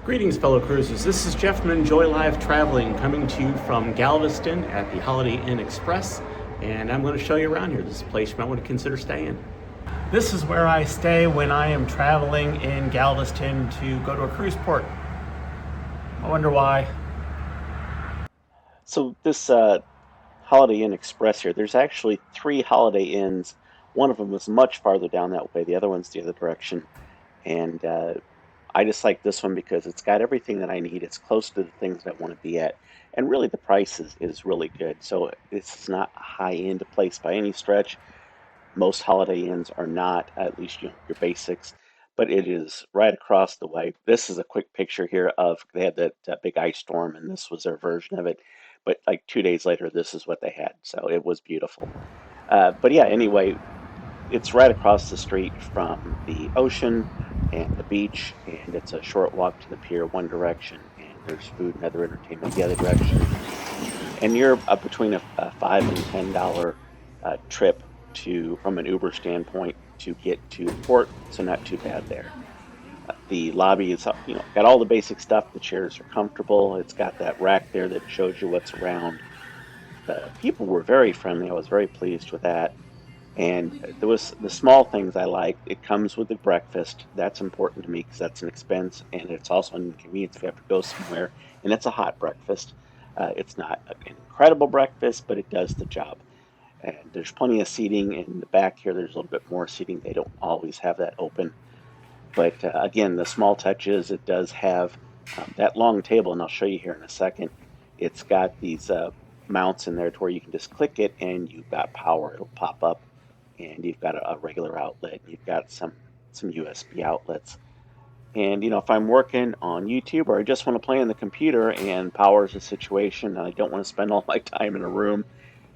Greetings, fellow cruisers. This is Jeff from Enjoy Live Traveling coming to you from Galveston at the Holiday Inn Express, and I'm going to show you around here. This is a place you might want to consider staying. This is where I stay when I am traveling in Galveston to go to a cruise port. I wonder why. So this Holiday Inn Express here, there's actually three Holiday Inns. One of them is much farther down that way. The other one's the other direction. And I just like this one because it's got everything that I need. It's close to the things that I want to be at. And really the price is really good. So it's not a high-end place by any stretch. Most Holiday Inns are not, at least your basics. But it is right across the way. This is a quick picture here of, they had that big ice storm, and this was their version of it. But like 2 days later, this is what they had. So it was beautiful. But yeah, anyway, it's right across the street from the ocean and the beach, and it's a short walk to the pier one direction, and there's food and other entertainment the other direction. And you're up between a $5 and $10 trip to from an Uber standpoint to get to the port, so not too bad there. The lobby is, got all the basic stuff. The chairs are comfortable. It's got that rack there that shows you what's around. The people were very friendly. I was very pleased with that. And there was the small things I like. It comes with the breakfast. That's important to me because that's an expense, and it's also an inconvenience if you have to go somewhere. And it's a hot breakfast. It's not an incredible breakfast, but it does the job. And there's plenty of seating in the back here. There's a little bit more seating. They don't always have that open. But again, the small touches, it does have that long table, and I'll show you here in a second. It's got these mounts in there to where you can just click it and you've got power. It'll pop up, and you've got a regular outlet. You've got some USB outlets. And if I'm working on YouTube or I just want to play on the computer and power is a situation and I don't want to spend all my time in a room,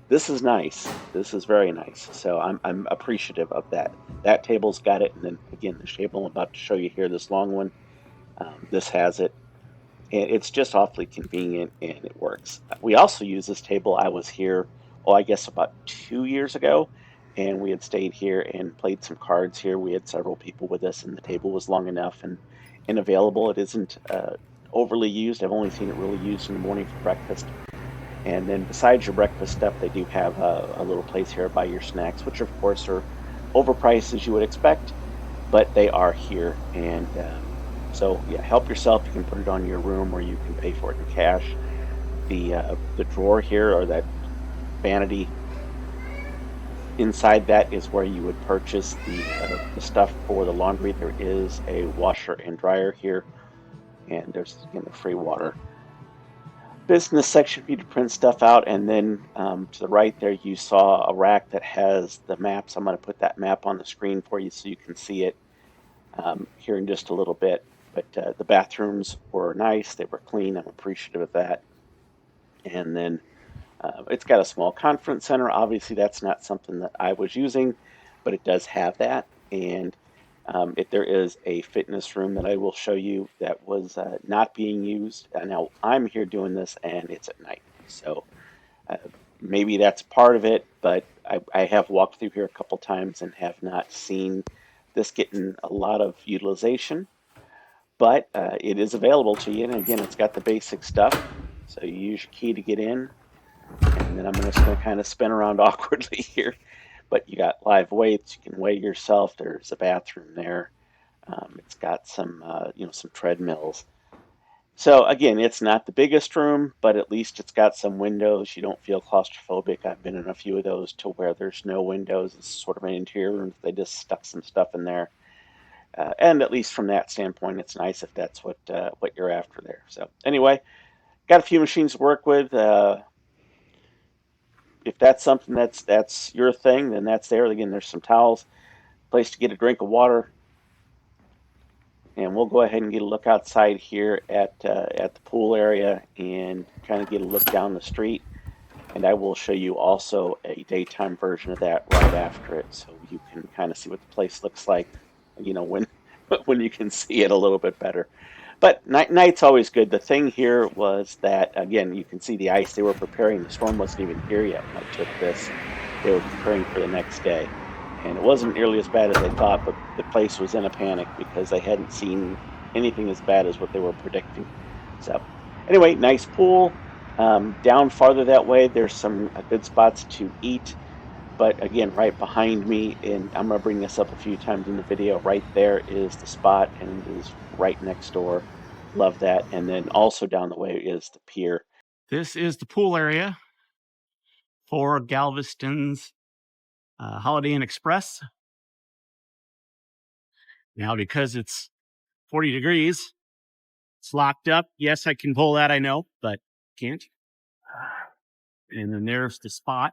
this is nice. This is very nice. So I'm appreciative of that. That table's got it, and then again, the table I'm about to show you here, this long one, this has it, and it's just awfully convenient and it works. We also use this table. I was here, I guess about 2 years ago, and we had stayed here and played some cards here. We had several people with us, and the table was long enough and available. It isn't overly used. I've only seen it really used in the morning for breakfast. And then besides your breakfast stuff, they do have a little place here to buy your snacks, which of course are overpriced as you would expect, but they are here. And so yeah, help yourself. You can put it on your room or you can pay for it in cash. The drawer here, or that vanity, inside that is where you would purchase the stuff for the laundry. There is a washer and dryer here, and there's again the free water. Business section for you to print stuff out, and then to the right there you saw a rack that has the maps. I'm going to put that map on the screen for you so you can see it here in just a little bit. But the bathrooms were nice. They were clean. I'm appreciative of that. And then it's got a small conference center. Obviously that's not something that I was using, but it does have that. And there is a fitness room that I will show you that was not being used. Now I'm here doing this and it's at night, so maybe that's part of it, but I have walked through here a couple times and have not seen this getting a lot of utilization, but it is available to you. And again, it's got the basic stuff. So you use your key to get in, and then I'm just going to kind of spin around awkwardly here. But you got live weights. You can weigh yourself. There's a bathroom there. It's got some treadmills. So again, it's not the biggest room, but at least it's got some windows. You don't feel claustrophobic. I've been in a few of those to where there's no windows. It's sort of an interior room. They just stuck some stuff in there. And at least from that standpoint, it's nice if that's what you're after there. So anyway, got a few machines to work with. If that's something that's your thing, then that's there. Again, there's some towels, place to get a drink of water, and we'll go ahead and get a look outside here at the pool area and kind of get a look down the street. And I will show you also a daytime version of that right after it, so you can kind of see what the place looks like, when when you can see it a little bit better. But night's always good. The thing here was that, again, you can see the ice. They were preparing. The storm wasn't even here yet when I took this. They were preparing for the next day. And it wasn't nearly as bad as they thought, but the place was in a panic because they hadn't seen anything as bad as what they were predicting. So anyway, nice pool. Down farther that way, there's some good spots to eat. But again, right behind me, and I'm going to bring this up a few times in the video, right there is the spot, and it is right next door. Love that. And then also down the way is the pier. This is the pool area for Galveston's Holiday Inn Express. Now, because it's 40 degrees, it's locked up. Yes, I can pull that, I know, but can't. And then there's the spot.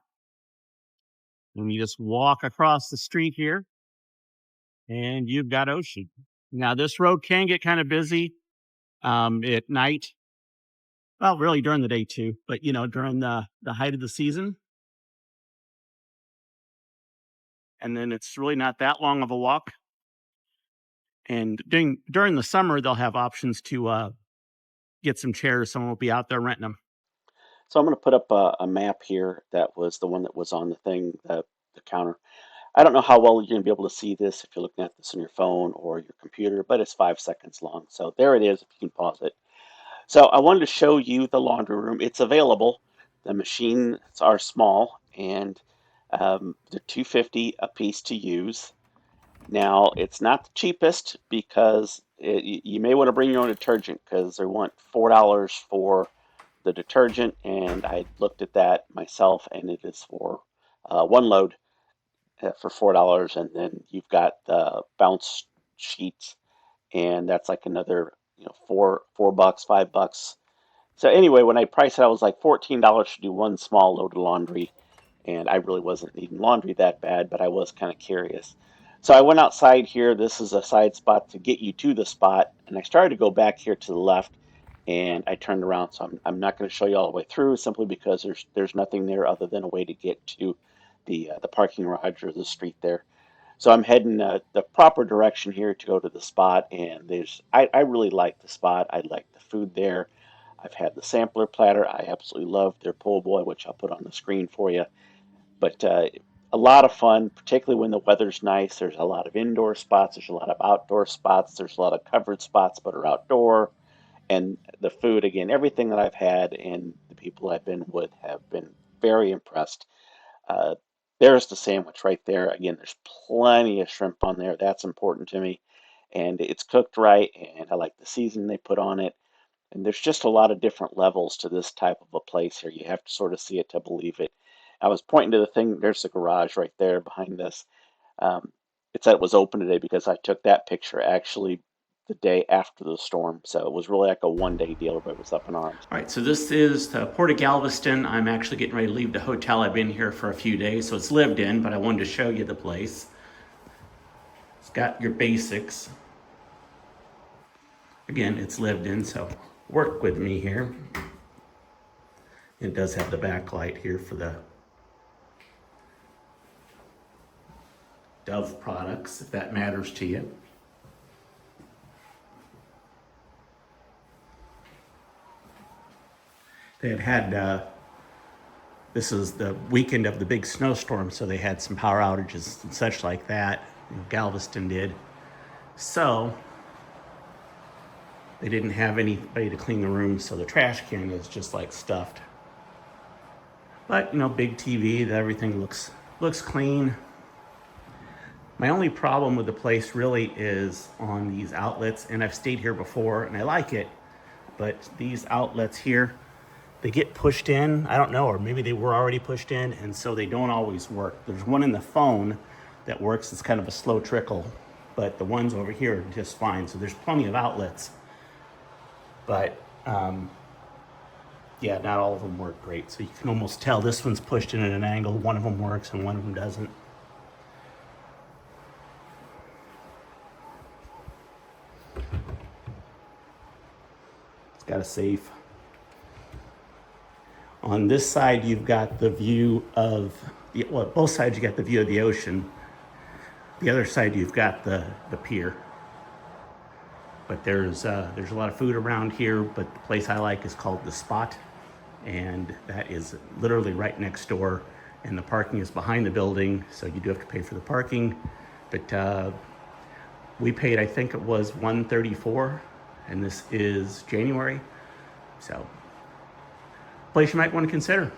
And you just walk across the street here, and you've got ocean. Now, this road can get kind of busy at night. Well, really during the day too, but during the height of the season. And then it's really not that long of a walk. And during the summer, they'll have options to get some chairs. Someone will be out there renting them. So I'm going to put up a map here. That was the one that was on the thing, the counter. I don't know how well you're going to be able to see this if you're looking at this on your phone or your computer, but it's 5 seconds long. So there it is, if you can pause it. So I wanted to show you the laundry room. It's available. The machines are small, and they're $2.50 a piece to use. Now, it's not the cheapest because you may want to bring your own detergent because they want $4 for the detergent, and I looked at that myself, and it is for one load for $4, and then you've got the bounce sheets, and that's like another four bucks, $5. So anyway, when I priced it, I was like $14 to do one small load of laundry, and I really wasn't needing laundry that bad, but I was kind of curious. So I went outside here. This is a side spot to get you to the spot, and I started to go back here to the left, and I turned around. So I'm not going to show you all the way through simply because there's nothing there other than a way to get to the parking garage or the street there. So I'm heading the proper direction here to go to the spot, and I really like the spot. I like the food there. I've had the sampler platter. I absolutely love their po' boy, which I'll put on the screen for you. But a lot of fun, particularly when the weather's nice. There's a lot of indoor spots. There's a lot of outdoor spots. There's a lot of covered spots but are outdoor. And the food, again, everything that I've had and the people I've been with have been very impressed. Uh, there's the sandwich right there. Again, there's plenty of shrimp on there. That's important to me. And it's cooked right, and I like the seasoning they put on it. And there's just a lot of different levels to this type of a place here. You have to sort of see it to believe it. I was pointing to the thing, there's the garage right there behind this. Um, it said it was open today because I took that picture actually the day after the storm. So it was really like a 1 day deal. Everybody was up in arms. All right, so this is the Port of Galveston. I'm actually getting ready to leave the hotel. I've been here for a few days, so it's lived in, but I wanted to show you the place. It's got your basics. Again, it's lived in, so work with me here. It does have the backlight here for the Dove products, if that matters to you. They had this is the weekend of the big snowstorm, so they had some power outages and such like that. Galveston did. So they didn't have anybody to clean the room, so the trash can is just like stuffed. But big TV, everything looks clean. My only problem with the place really is on these outlets, and I've stayed here before and I like it, but these outlets here, they get pushed in, I don't know, or maybe they were already pushed in, and so they don't always work. There's one in the phone that works, it's kind of a slow trickle, but the ones over here are just fine. So there's plenty of outlets, but yeah, not all of them work great. So you can almost tell this one's pushed in at an angle, one of them works and one of them doesn't. It's got a safe. On this side, you've got the view of, well, both sides you got the view of the ocean. The other side, you've got the pier. But there's a lot of food around here, but the place I like is called The Spot. And that is literally right next door. And the parking is behind the building, so you do have to pay for the parking. But we paid, I think it was $134 and this is January. So, place you might want to consider.